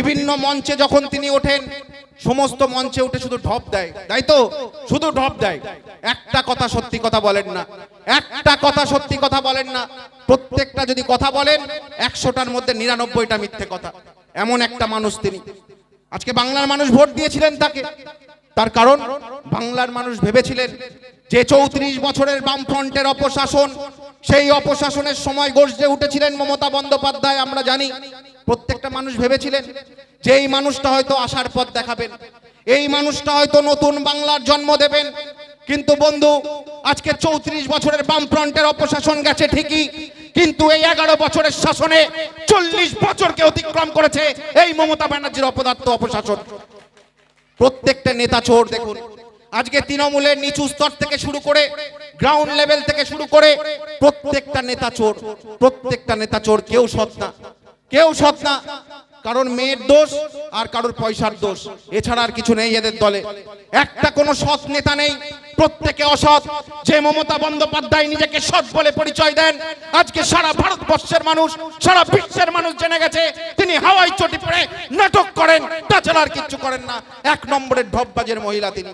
বিভিন্ন মঞ্চে যখন তিনি ওঠেন, সমস্ত মঞ্চে উঠে শুধু ঢপ দেয়, তাই তো? শুধু ঢপ দেয়, একটা কথা সত্যি কথা বলেন না, একটা কথা সত্যি কথা বলেন না। প্রত্যেকটা যদি কথা বলেন 100টার মধ্যে 99টা মিথ্যে কথা। এমন একটা মানুষ তিনি। আজকে বাংলার মানুষ ভোট দিয়েছিলেন তাকে, তার কারণ বাংলার মানুষ ভেবেছিলেন যে 34 বছরের বামফ্রন্টের অপশাসন, সেই অপশাসনের সময় গর্জে উঠেছিলেন মমতা বন্দ্যোপাধ্যায়। আমরা জানি প্রত্যেকটা মানুষ ভেবেছিলেন যে এই মানুষটা হয়তো আশার পথ দেখাবেন, এই মানুষটা হয়তো নতুন বাংলার জন্ম দেবেন। কিন্তু বন্ধু, আজকে 34 বছরের বামফ্রন্টের অপশাসন গেছে ঠিকই, কিন্তু এই 11 বছরের শাসনে 40 বছরকে অতিক্রম করেছে এই মমতা ব্যানার্জির অপদার্থ অপশাসন। প্রত্যেকটা নেতা চোর। দেখুন আজকে তৃণমূলের নিচু স্তর থেকে শুরু করে গ্রাউন্ড লেভেল থেকে শুরু করে প্রত্যেকটা নেতা চোর, প্রত্যেকটা নেতা চোর। কেউ সৎ না, কেউ সৎ না। কারণ মেয়ের দোষ আর কারোর পয়সার দোষ, এছাড়া আর কিছু নেই এদের দলে। একটা কোনো সৎ নেতা নেই, প্রত্যেকে অসৎ। যে মমতা বন্দ্যোপাধ্যায় নিজেকে সৎ বলে পরিচয় দেন, আজকে সারা ভারতবর্ষের মানুষ, সারা বিশ্বের মানুষ জেনে গেছে তিনি হাওয়াই চটি পরে নাটক করেন, তাছাড়া আর কিচ্ছু করেন না। 1 নম্বরের ঢপবাজের মহিলা তিনি।